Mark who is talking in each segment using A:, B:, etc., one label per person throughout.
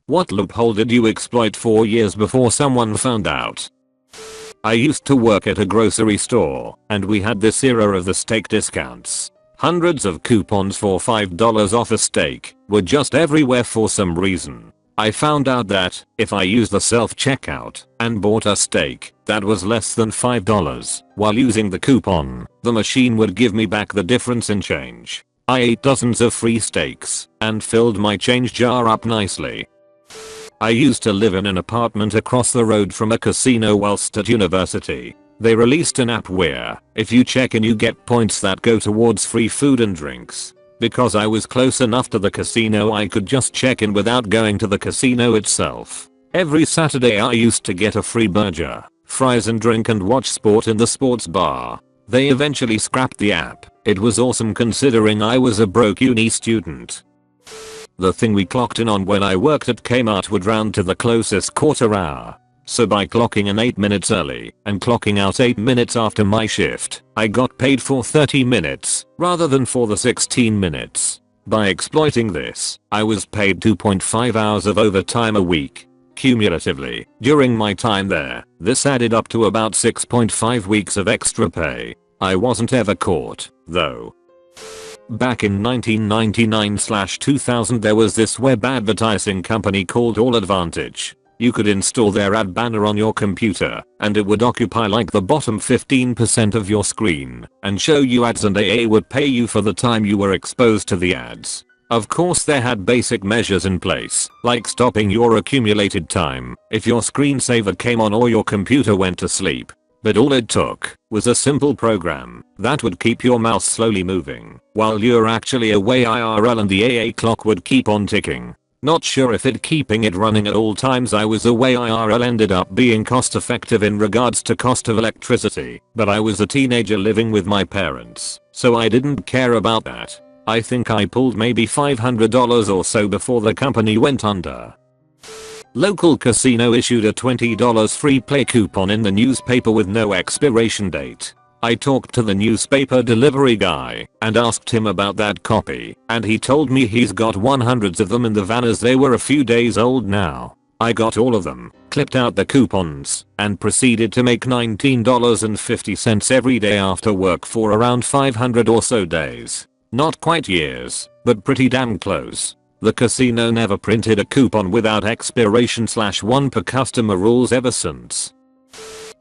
A: What loophole did you exploit 4 years before someone found out? I used to work at a grocery store, and we had this era of the steak discounts. Hundreds of coupons for $5 off a steak were just everywhere for some reason. I found out that if I used the self-checkout and bought a steak that was less than $5 while using the coupon, the machine would give me back the difference in change. I ate dozens of free steaks and filled my change jar up nicely. I used to live in an apartment across the road from a casino whilst at university. They released an app where, if you check in, you get points that go towards free food and drinks. Because I was close enough to the casino, I could just check in without going to the casino itself. Every Saturday I used to get a free burger, fries and drink and watch sport in the sports bar. They eventually scrapped the app. It was awesome considering I was a broke uni student. The thing we clocked in on when I worked at Kmart would round to the closest quarter hour. So by clocking in 8 minutes early and clocking out 8 minutes after my shift, I got paid for 30 minutes rather than for the 16 minutes. By exploiting this, I was paid 2.5 hours of overtime a week. Cumulatively, during my time there, this added up to about 6.5 weeks of extra pay. I wasn't ever caught, though. Back in 1999/2000 there was this web advertising company called AllAdvantage. You could install their ad banner on your computer and it would occupy like the bottom 15% of your screen and show you ads, and AA would pay you for the time you were exposed to the ads. Of course they had basic measures in place, like stopping your accumulated time if your screensaver came on or your computer went to sleep. But all it took was a simple program that would keep your mouse slowly moving while you're actually away IRL, and the AA clock would keep on ticking. Not sure if keeping it running at all times I was away IRL ended up being cost effective in regards to cost of electricity, but I was a teenager living with my parents, so I didn't care about that. I think I pulled maybe $500 or so before the company went under. Local casino issued a $20 free play coupon in the newspaper with no expiration date. I talked to the newspaper delivery guy and asked him about that copy, and he told me he's got hundreds of them in the van as they were a few days old now. I got all of them, clipped out the coupons, and proceeded to make $19.50 every day after work for around 500 or so days. Not quite years, but pretty damn close. The casino never printed a coupon without expiration/1 per customer rules ever since.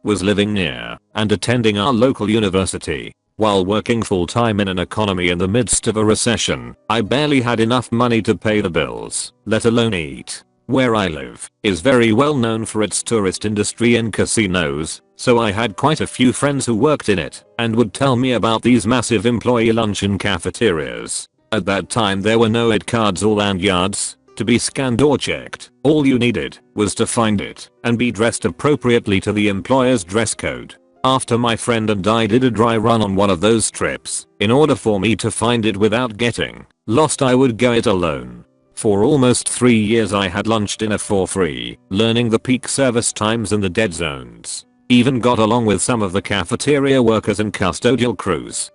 A: Was living near and attending our local university. While working full time in an economy in the midst of a recession, I barely had enough money to pay the bills, let alone eat. Where I live is very well known for its tourist industry and casinos, so I had quite a few friends who worked in it and would tell me about these massive employee luncheon cafeterias. At that time there were no ID cards or lanyards to be scanned or checked. All you needed was to find it and be dressed appropriately to the employer's dress code. After my friend and I did a dry run on one of those trips, in order for me to find it without getting lost I would go it alone. For almost 3 years I had lunch dinner for free, learning the peak service times and the dead zones. Even got along with some of the cafeteria workers and custodial crews.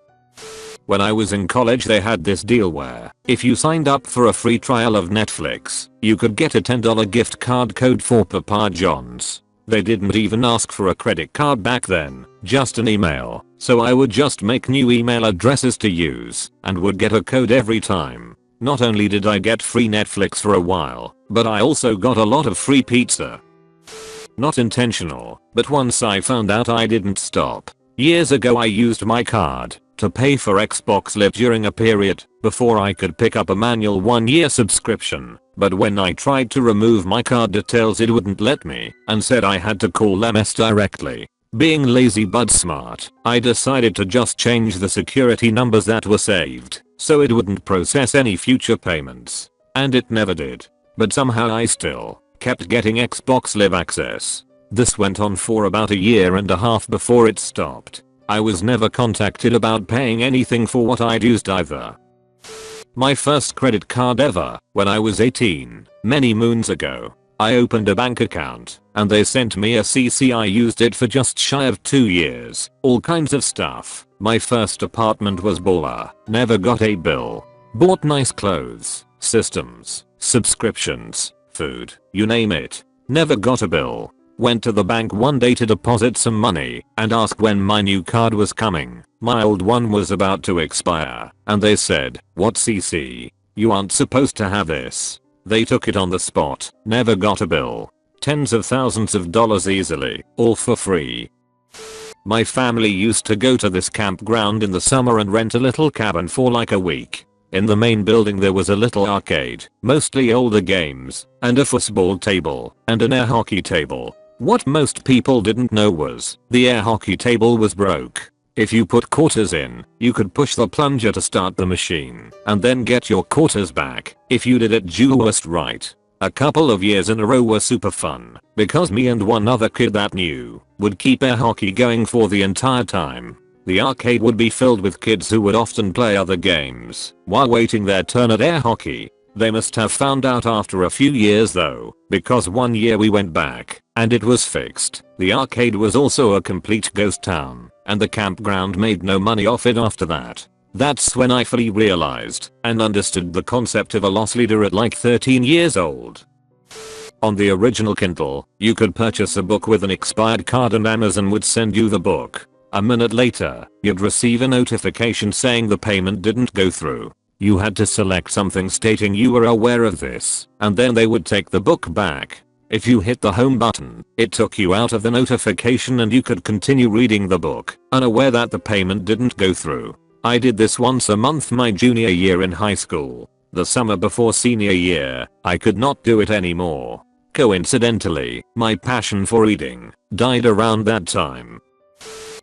A: When I was in college they had this deal where, if you signed up for a free trial of Netflix, you could get a $10 gift card code for Papa John's. They didn't even ask for a credit card back then, just an email, so I would just make new email addresses to use, and would get a code every time. Not only did I get free Netflix for a while, but I also got a lot of free pizza. Not intentional, but once I found out I didn't stop. Years ago I used my card to pay for Xbox Live during a period before I could pick up a manual 1-year subscription, but when I tried to remove my card details it wouldn't let me and said I had to call MS directly. Being lazy but smart, I decided to just change the security numbers that were saved so it wouldn't process any future payments. And it never did. But somehow I still kept getting Xbox Live access. This went on for about 1.5 years before it stopped. I was never contacted about paying anything for what I'd used either. My first credit card ever, when I was 18, many moons ago. I opened a bank account and they sent me a CC. I used it for just shy of 2 years. All kinds of stuff. My first apartment was baller. Never got a bill. Bought nice clothes, systems, subscriptions, food, you name it. Never got a bill. Went to the bank one day to deposit some money and ask when my new card was coming. My old one was about to expire and they said, "What CC? You aren't supposed to have this." They took it on the spot. Never got a bill. Tens of thousands of dollars easily, all for free. My family used to go to this campground in the summer and rent a little cabin for like a week. In the main building there was a little arcade, mostly older games, and a football table, and an air hockey table. What most people didn't know was, the air hockey table was broke. If you put quarters in, you could push the plunger to start the machine, and then get your quarters back, if you did it just right. A couple of years in a row were super fun, because me and one other kid that knew would keep air hockey going for the entire time. The arcade would be filled with kids who would often play other games while waiting their turn at air hockey. They must have found out after a few years though, because one year we went back and it was fixed. The arcade was also a complete ghost town and the campground made no money off it after that. That's when I fully realized and understood the concept of a loss leader at like 13 years old. On the original Kindle, you could purchase a book with an expired card and Amazon would send you the book. A minute later, you'd receive a notification saying the payment didn't go through. You had to select something stating you were aware of this, and then they would take the book back. If you hit the home button, it took you out of the notification and you could continue reading the book, unaware that the payment didn't go through. I did this once a month my junior year in high school. The summer before senior year, I could not do it anymore. Coincidentally, my passion for reading died around that time.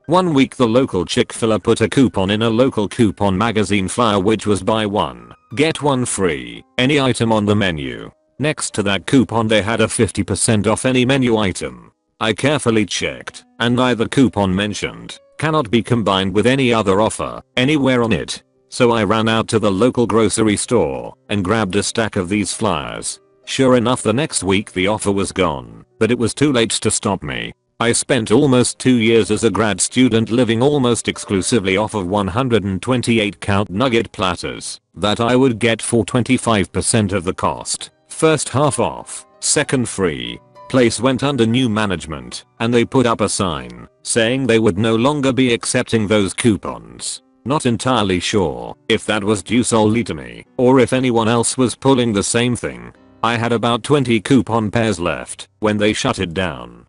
A: One week the local Chick-fil-A put a coupon in a local coupon magazine flyer which was buy one, get one free, any item on the menu. Next to that coupon they had a 50% off any menu item. I carefully checked, and neither coupon mentioned cannot be combined with any other offer anywhere on it. So I ran out to the local grocery store and grabbed a stack of these flyers. Sure enough the next week the offer was gone, but it was too late to stop me. I spent almost 2 years as a grad student living almost exclusively off of 128 count nugget platters that I would get for 25% of the cost. First half off, second free. Place went under new management and they put up a sign saying they would no longer be accepting those coupons. Not entirely sure if that was due solely to me or if anyone else was pulling the same thing. I had about 20 coupon pairs left when they shut it down.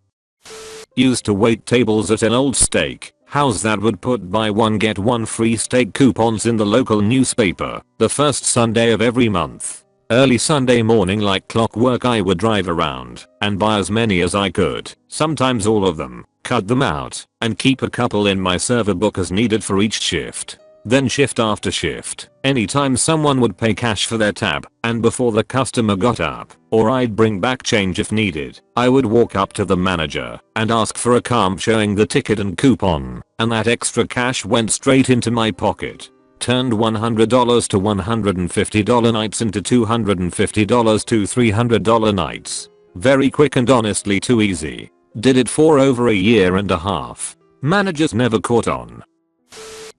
A: Used to wait tables at an old steak house that would put buy one get one free steak coupons in the local newspaper the first Sunday of every month. Early Sunday morning like clockwork I would drive around and buy as many as I could, sometimes all of them, cut them out, and keep a couple in my server book as needed for each shift. Then shift after shift, anytime someone would pay cash for their tab, and before the customer got up, or I'd bring back change if needed, I would walk up to the manager and ask for a comp showing the ticket and coupon, and that extra cash went straight into my pocket. Turned $100 to $150 nights into $250 to $300 nights. Very quick and honestly too easy. Did it for over a year and a half. Managers never caught on.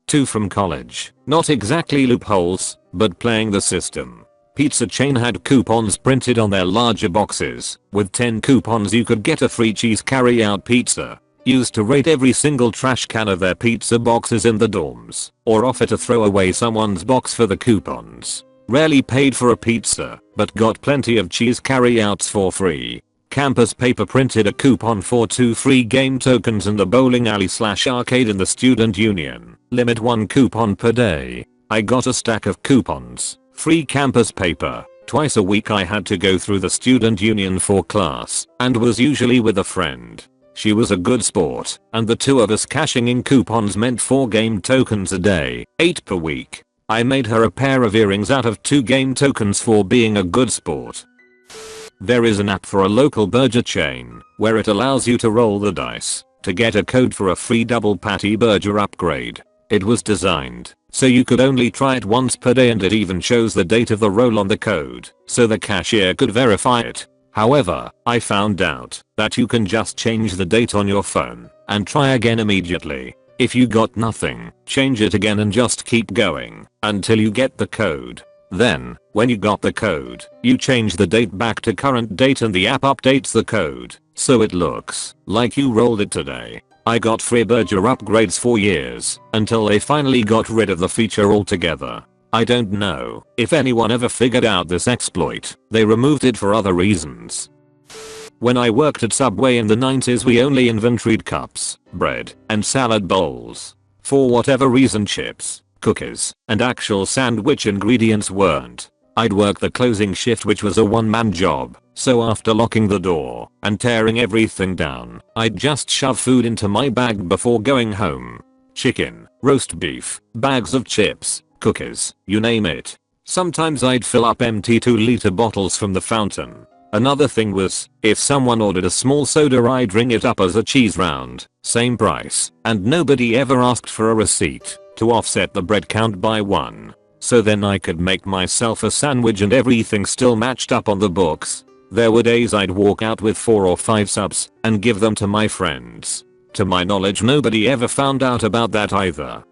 A: 2 from college. Not exactly loopholes, but playing the system. Pizza chain had coupons printed on their larger boxes. With 10 coupons you could get a free cheese carry-out pizza. Used to rate every single trash can of their pizza boxes in the dorms, or offer to throw away someone's box for the coupons. Rarely paid for a pizza, but got plenty of cheese carry-outs for free. Campus paper printed a coupon for 2 free game tokens in the bowling alley / arcade in the student union. Limit 1 coupon per day. I got a stack of coupons. Free campus paper. Twice a week I had to go through the student union for class, and was usually with a friend. She was a good sport, and the 2 of us cashing in coupons meant 4 game tokens a day, 8 per week. I made her a pair of earrings out of 2 game tokens for being a good sport. There is an app for a local burger chain, where it allows you to roll the dice to get a code for a free double patty burger upgrade. It was designed so you could only try it once per day and it even shows the date of the roll on the code, so the cashier could verify it. However, I found out that you can just change the date on your phone and try again immediately. If you got nothing, change it again and just keep going until you get the code. Then, when you got the code, you change the date back to current date and the app updates the code, so it looks like you rolled it today. I got free burger upgrades for years, until they finally got rid of the feature altogether. I don't know if anyone ever figured out this exploit. They removed it for other reasons. When I worked at Subway in the 90s, we only inventoried cups, bread, and salad bowls. For whatever reason, chips, cookies, and actual sandwich ingredients weren't. I'd work the closing shift, which was a one-man job, so after locking the door and tearing everything down, I'd just shove food into my bag before going home. Chicken, roast beef, bags of chips, cookies, you name it. Sometimes I'd fill up empty 2-liter bottles from the fountain. Another thing was, if someone ordered a small soda, I'd ring it up as a cheese round, same price, and nobody ever asked for a receipt to offset the bread count by 1. So then I could make myself a sandwich and everything still matched up on the books. There were days I'd walk out with 4 or 5 subs and give them to my friends. To my knowledge, nobody ever found out about that either.